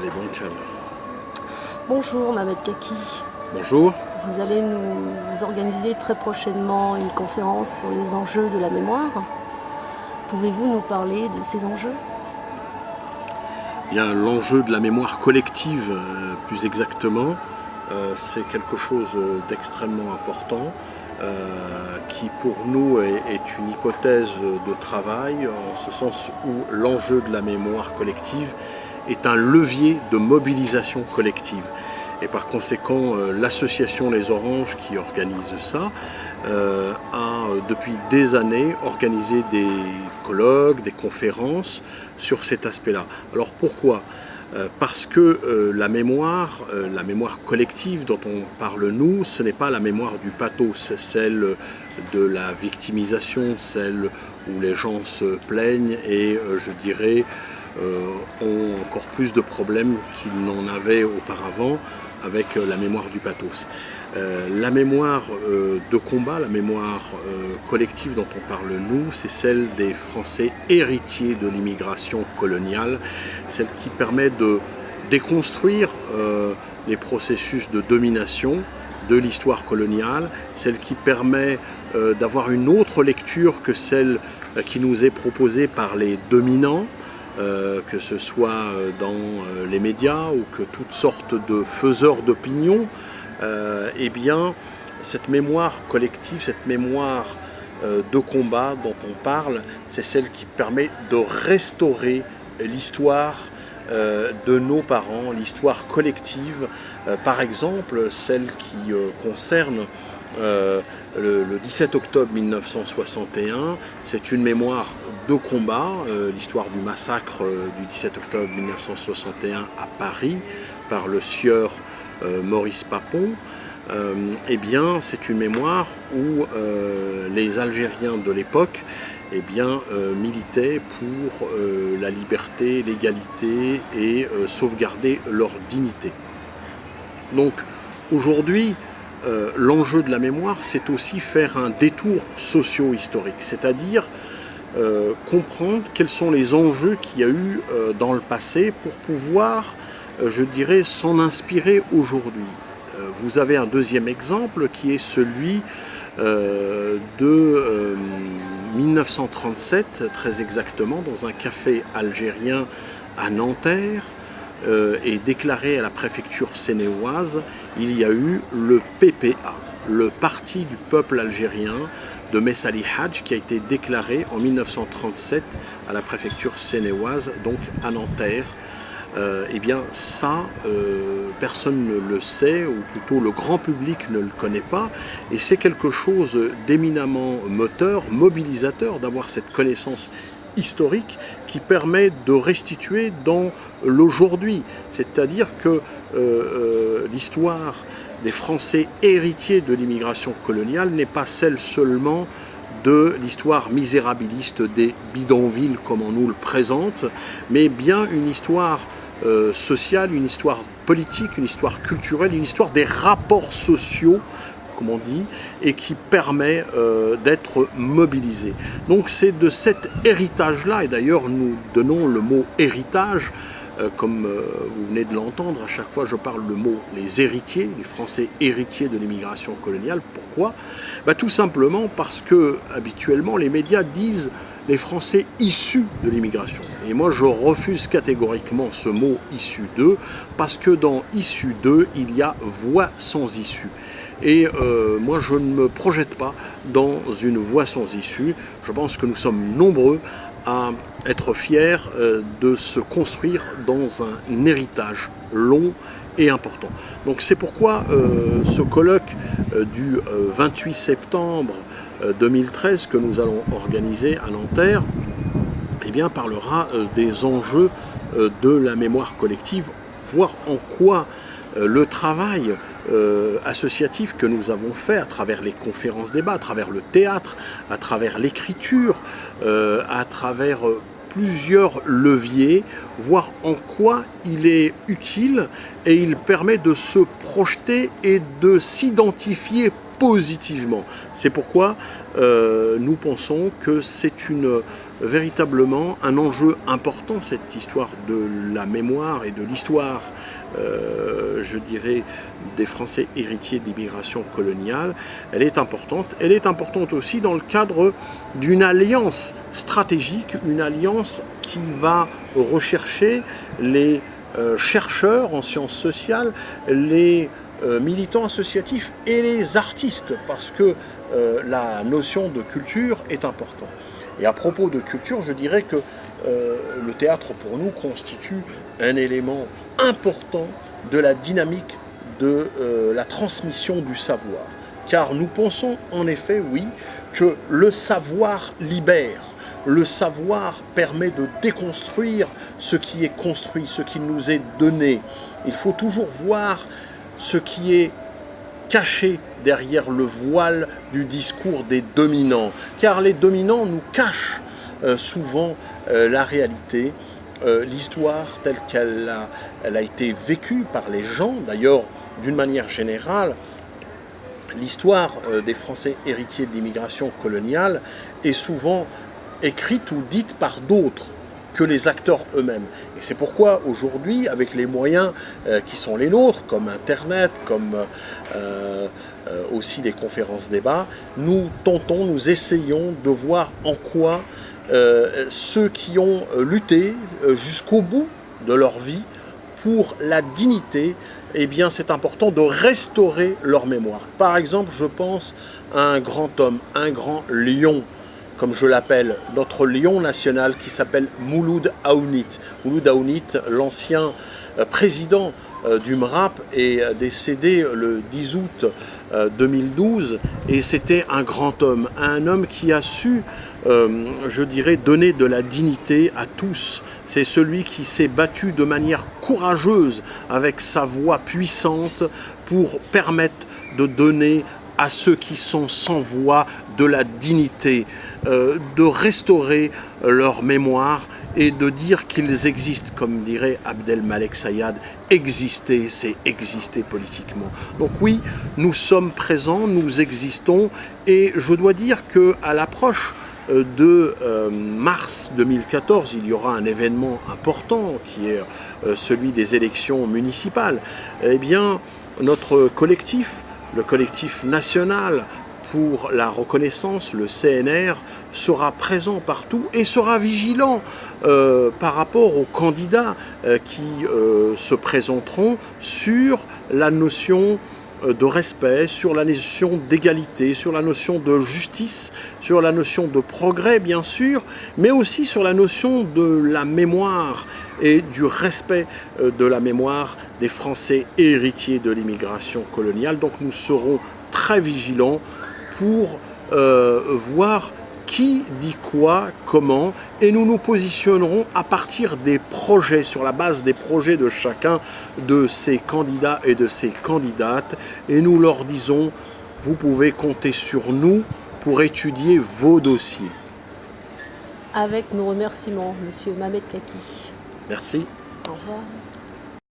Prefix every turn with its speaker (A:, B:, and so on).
A: Les bancanes.
B: Bonjour Mohamed Kaki.
A: Bonjour.
B: Vous allez nous organiser très prochainement une conférence sur les enjeux de la mémoire. Pouvez-vous nous parler de ces enjeux?
A: Bien, l'enjeu de la mémoire collective, plus exactement, c'est quelque chose d'extrêmement important qui pour nous est une hypothèse de travail, en ce sens où l'enjeu de la mémoire collective est un levier de mobilisation collective. Et par conséquent, l'association Les Oranges qui organise ça a depuis des années organisé des colloques, des conférences sur cet aspect-là. Alors pourquoi ? Parce que la mémoire collective dont on parle nous, ce n'est pas la mémoire du pathos, c'est celle de la victimisation, celle où les gens se plaignent et je dirais ont encore plus de problèmes qu'ils n'en avaient auparavant avec la mémoire du pathos. La mémoire de combat, la mémoire collective dont on parle nous, c'est celle des Français héritiers de l'immigration coloniale, celle qui permet de déconstruire les processus de domination de l'histoire coloniale, celle qui permet d'avoir une autre lecture que celle qui nous est proposée par les dominants, que ce soit dans les médias ou que toutes sortes de faiseurs d'opinion, eh bien, cette mémoire collective, cette mémoire de combat dont on parle, c'est celle qui permet de restaurer l'histoire de nos parents, l'histoire collective, par exemple celle qui concerne le 17 octobre 1961, c'est une mémoire de combat, l'histoire du massacre du 17 octobre 1961 à Paris par le sieur Maurice Papon. Eh bien, c'est une mémoire où les Algériens de l'époque militaient pour la liberté, l'égalité et sauvegarder leur dignité. Donc aujourd'hui, l'enjeu de la mémoire, c'est aussi faire un détour socio-historique, c'est-à-dire comprendre quels sont les enjeux qu'il y a eu dans le passé pour pouvoir, je dirais, s'en inspirer aujourd'hui. Vous avez un deuxième exemple qui est celui de 1937, très exactement, dans un café algérien à Nanterre, et déclaré à la préfecture sénéoise, il y a eu le PPA, le Parti du peuple algérien de Messali Hadj, qui a été déclaré en 1937 à la préfecture sénéoise, donc à Nanterre. Eh bien ça, personne ne le sait, ou plutôt le grand public ne le connaît pas, et c'est quelque chose d'éminemment moteur, mobilisateur, d'avoir cette connaissance historique qui permet de restituer dans l'aujourd'hui. C'est-à-dire que l'histoire des Français héritiers de l'immigration coloniale n'est pas celle seulement de l'histoire misérabiliste des bidonvilles comme on nous le présente, mais bien une histoire sociale, une histoire politique, une histoire culturelle, une histoire des rapports sociaux, comme on dit, et qui permet d'être mobilisé. Donc c'est de cet héritage-là, et d'ailleurs nous donnons le mot héritage, comme vous venez de l'entendre, à chaque fois je parle le mot les héritiers, les Français héritiers de l'immigration coloniale. Pourquoi ? Tout simplement parce que habituellement les médias disent les Français issus de l'immigration. Et moi je refuse catégoriquement ce mot issu d'eux, parce que dans issu d'eux, il y a voix sans issue. Et moi je ne me projette pas dans une voie sans issue. Je pense que nous sommes nombreux à être fiers de se construire dans un héritage long et important. Donc c'est pourquoi ce colloque du 28 septembre 2013 que nous allons organiser à Nanterre, eh bien, parlera des enjeux de la mémoire collective, voir en quoi le travail associatif que nous avons fait à travers les conférences débats, à travers le théâtre, à travers l'écriture, à travers plusieurs leviers, voir en quoi il est utile et il permet de se projeter et de s'identifier positivement. C'est pourquoi nous pensons que c'est véritablement un enjeu important, cette histoire de la mémoire et de l'histoire, je dirais, des Français héritiers d'immigration coloniale. Elle est importante. Elle est importante aussi dans le cadre d'une alliance stratégique, une alliance qui va rechercher les chercheurs en sciences sociales, les militants associatifs et les artistes, parce que la notion de culture est importante. Et à propos de culture, je dirais que le théâtre pour nous constitue un élément important de la dynamique de la transmission du savoir. Car nous pensons en effet, oui, que le savoir libère. Le savoir permet de déconstruire ce qui est construit, ce qui nous est donné. Il faut toujours voir ce qui est caché derrière le voile du discours des dominants. Car les dominants nous cachent souvent la réalité, l'histoire telle qu'elle a été vécue par les gens. D'ailleurs, d'une manière générale, l'histoire des Français héritiers de l'immigration coloniale est souvent écrite ou dite par d'autres que les acteurs eux-mêmes. Et c'est pourquoi aujourd'hui, avec les moyens qui sont les nôtres, comme Internet, comme aussi les conférences-débats, nous tentons, nous essayons de voir en quoi ceux qui ont lutté jusqu'au bout de leur vie pour la dignité, eh bien c'est important de restaurer leur mémoire. Par exemple, je pense à un grand homme, un grand lion, comme je l'appelle, notre lion national qui s'appelle Mouloud Aounit. Mouloud Aounit, l'ancien président du MRAP, est décédé le 10 août 2012 et c'était un grand homme, un homme qui a su, je dirais, donner de la dignité à tous. C'est celui qui s'est battu de manière courageuse avec sa voix puissante pour permettre de donner à ceux qui sont sans voix de la dignité, de restaurer leur mémoire et de dire qu'ils existent, comme dirait Abdelmalek Sayad, exister, c'est exister politiquement. Donc oui, nous sommes présents, nous existons, et je dois dire qu'à l'approche de mars 2014, il y aura un événement important qui est celui des élections municipales. Eh bien, notre collectif, le collectif national pour la reconnaissance, le CNR, sera présent partout et sera vigilant par rapport aux candidats qui se présenteront sur la notion de respect, sur la notion d'égalité, sur la notion de justice, sur la notion de progrès bien sûr, mais aussi sur la notion de la mémoire et du respect de la mémoire des Français héritiers de l'immigration coloniale. Donc nous serons très vigilants pour voir qui dit quoi, comment, et nous nous positionnerons à partir des projets, sur la base des projets de chacun de ces candidats et de ces candidates, et nous leur disons, vous pouvez compter sur nous pour étudier vos dossiers.
B: Avec nos remerciements, Monsieur Mamed Kaki.
A: Merci.
B: Au revoir.